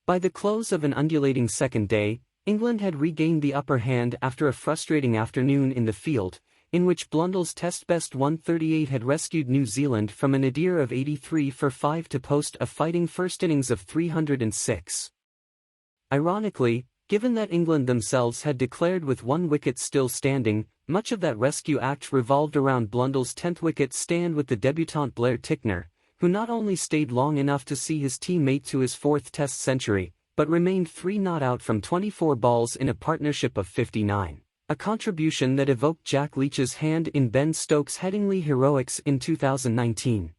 By the close of an undulating second day, England had regained the upper hand after a frustrating afternoon in the field, in which Blundell's test-best 138 had rescued New Zealand from a nadir of 83 for 5 to post a fighting first innings of 306. Ironically, given that England themselves had declared with 1 wicket still standing, much of that rescue act revolved around Blundell's 10th wicket stand with the debutant Blair Tickner, who not only stayed long enough to see his teammate to his 4th Test century, but remained 3 not out from 24 balls in a partnership of 59. A contribution that evoked Jack Leach's hand in Ben Stokes' Headingley heroics in 2019.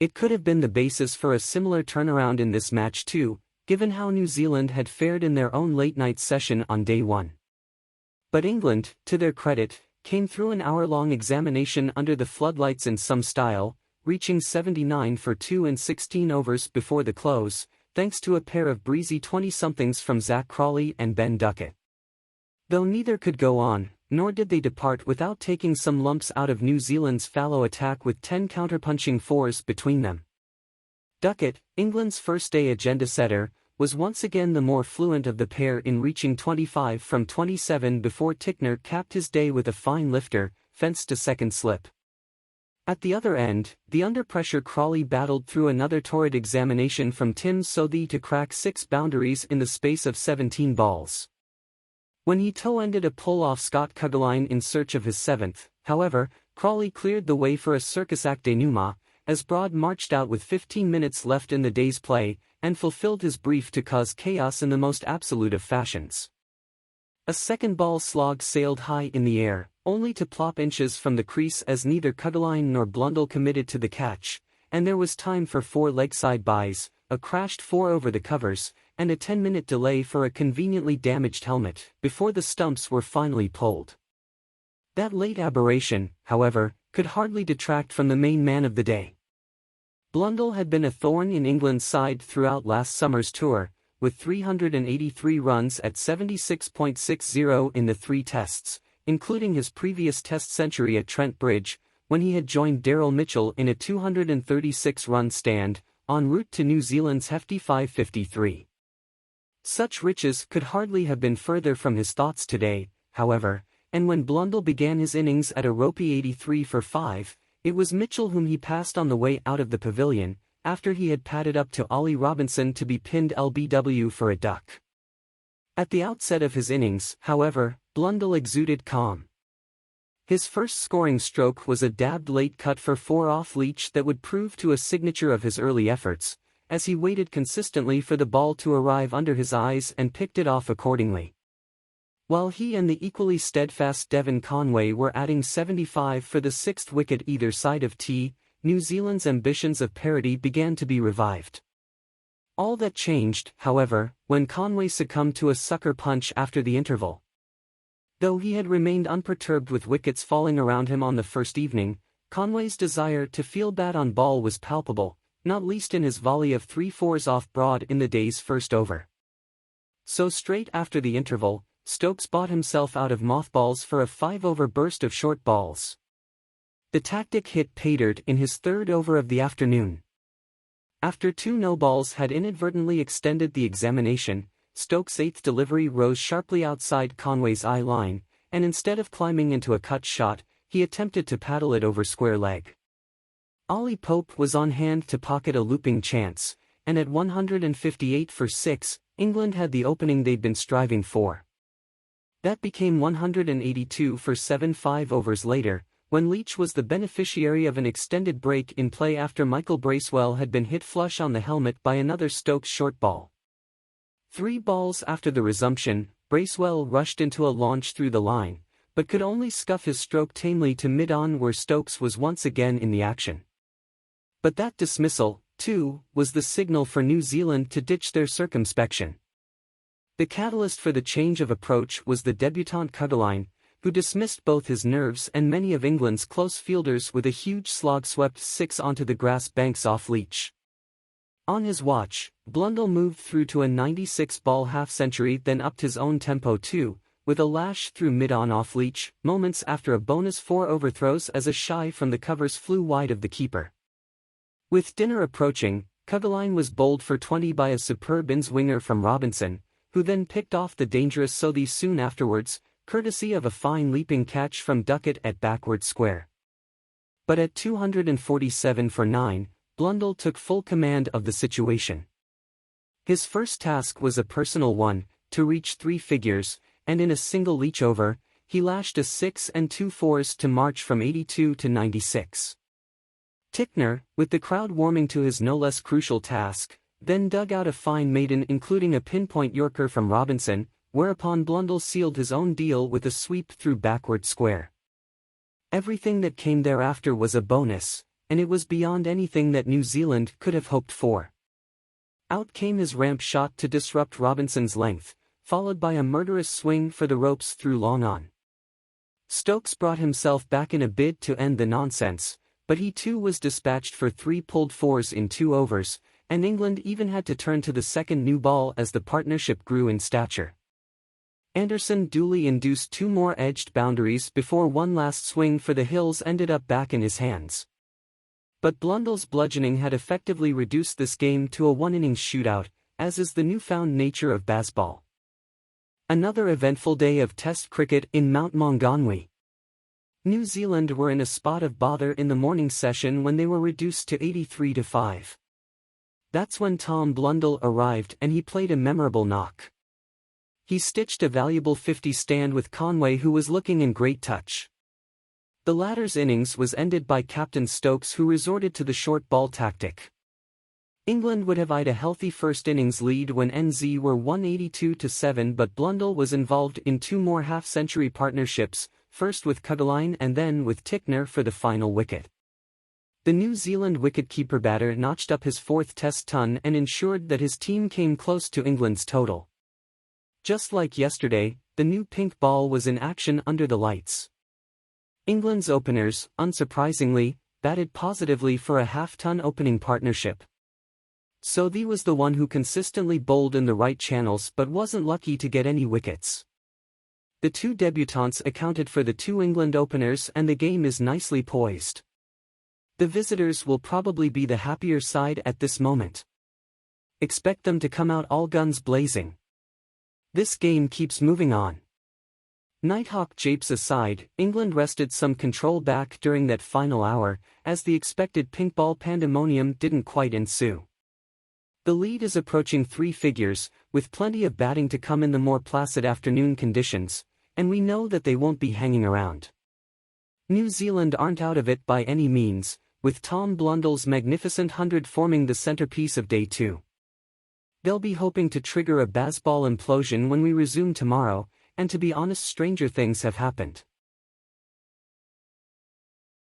It could have been the basis for a similar turnaround in this match too, given how New Zealand had fared in their own late-night session on day 1. But England, to their credit, came through an hour-long examination under the floodlights in some style, reaching 79 for 2 in 16 overs before the close, thanks to a pair of breezy 20-somethings from Zach Crawley and Ben Duckett. Though neither could go on, nor did they depart without taking some lumps out of New Zealand's fallow attack with 10 counterpunching fours between them. Duckett, England's first-day agenda setter, was once again the more fluent of the pair in reaching 25 from 27 before Tickner capped his day with a fine lifter, fenced to second slip. At the other end, the under-pressure Crawley battled through another torrid examination from Tim Southee to crack 6 boundaries in the space of 17 balls. When he toe-ended a pull-off Scott Kuggeleijn in search of his 7th, however, Crawley cleared the way for a circus act denouement, as Broad marched out with 15 minutes left in the day's play, and fulfilled his brief to cause chaos in the most absolute of fashions. A second ball slog sailed high in the air, only to plop inches from the crease as neither Kuggeleijn nor Blundell committed to the catch, and there was time for 4 leg-side byes, a crashed 4 over the covers, and a 10-minute delay for a conveniently damaged helmet, before the stumps were finally pulled. That late aberration, however, could hardly detract from the main man of the day. Blundell had been a thorn in England's side throughout last summer's tour, with 383 runs at 76.60 in the 3 tests, including his previous Test century at Trent Bridge, when he had joined Daryl Mitchell in a 236-run stand, en route to New Zealand's hefty 553. Such riches could hardly have been further from his thoughts today, however, and when Blundell began his innings at a ropey 83 for 5, it was Mitchell whom he passed on the way out of the pavilion, after he had padded up to Ollie Robinson to be pinned LBW for a duck. At the outset of his innings, however, Blundell exuded calm. His first scoring stroke was a dabbed late cut for 4 off Leach that would prove to a signature of his early efforts, as he waited consistently for the ball to arrive under his eyes and picked it off accordingly. While he and the equally steadfast Devon Conway were adding 75 for the 6th wicket either side of tee, New Zealand's ambitions of parity began to be revived. All that changed, however, when Conway succumbed to a sucker punch after the interval. Though he had remained unperturbed with wickets falling around him on the first evening, Conway's desire to feel bad on ball was palpable, not least in his volley of 3 fours off Broad in the day's first over. So straight after the interval, Stokes bought himself out of mothballs for a 5-over burst of short balls. The tactic hit pay dirt in his 3rd over of the afternoon. After 2 no-balls had inadvertently extended the examination, Stokes' 8th delivery rose sharply outside Conway's eye line, and instead of climbing into a cut shot, he attempted to paddle it over square leg. Ollie Pope was on hand to pocket a looping chance, and at 158 for 6, England had the opening they'd been striving for. That became 182 for 7 5 overs later, when Leach was the beneficiary of an extended break in play after Michael Bracewell had been hit flush on the helmet by another Stokes short ball. 3 balls after the resumption, Bracewell rushed into a launch through the line, but could only scuff his stroke tamely to mid-on where Stokes was once again in the action. But that dismissal, too, was the signal for New Zealand to ditch their circumspection. The catalyst for the change of approach was the debutant Kuggeleijn, who dismissed both his nerves and many of England's close fielders with a huge slog swept 6 onto the grass banks off Leach. On his watch, Blundell moved through to a 96-ball half-century, then upped his own tempo too, with a lash through mid-on off Leach, moments after a bonus 4 overthrows as a shy from the covers flew wide of the keeper. With dinner approaching, Cuggleline was bowled for 20 by a superb in-swinger from Robinson, who then picked off the dangerous Southee soon afterwards, courtesy of a fine leaping catch from Duckett at backward square. But at 247 for 9, Blundell took full command of the situation. His first task was a personal one, to reach 3 figures, and in a single leach over, he lashed a 6 and 2 fours to march from 82 to 96. Tickner, with the crowd warming to his no less crucial task, then dug out a fine maiden including a pinpoint Yorker from Robinson, whereupon Blundell sealed his own deal with a sweep through backward square. Everything that came thereafter was a bonus, and it was beyond anything that New Zealand could have hoped for. Out came his ramp shot to disrupt Robinson's length, followed by a murderous swing for the ropes through long on. Stokes brought himself back in a bid to end the nonsense, but he too was dispatched for 3 pulled fours in 2 overs, and England even had to turn to the second new ball as the partnership grew in stature. Anderson duly induced 2 more edged boundaries before one last swing for the hills ended up back in his hands. But Blundell's bludgeoning had effectively reduced this game to a one-innings shootout, as is the newfound nature of baseball. Another eventful day of Test cricket in Mount Maunganui. New Zealand were in a spot of bother in the morning session when they were reduced to 83 to 5. That's when Tom Blundell arrived and he played a memorable knock. He stitched a valuable 50 stand with Conway, who was looking in great touch. The latter's innings was ended by Captain Stokes, who resorted to the short ball tactic. England would have eyed a healthy first innings lead when NZ were 182 to 7, but Blundell was involved in 2 more half-century partnerships, first with Cuggleline and then with Tickner for the final wicket. The New Zealand wicket-keeper batter notched up his 4th Test ton and ensured that his team came close to England's total. Just like yesterday, the new pink ball was in action under the lights. England's openers, unsurprisingly, batted positively for a half-ton opening partnership. Southee was the one who consistently bowled in the right channels but wasn't lucky to get any wickets. The 2 debutants accounted for the 2 England openers, and the game is nicely poised. The visitors will probably be the happier side at this moment. Expect them to come out all guns blazing. This game keeps moving on. Nighthawk japes aside, England wrested some control back during that final hour, as the expected pink ball pandemonium didn't quite ensue. The lead is approaching 3 figures, with plenty of batting to come in the more placid afternoon conditions, and we know that they won't be hanging around. New Zealand aren't out of it by any means, with Tom Blundell's magnificent 100 forming the centerpiece of Day 2. They'll be hoping to trigger a baseball implosion when we resume tomorrow, and to be honest, stranger things have happened.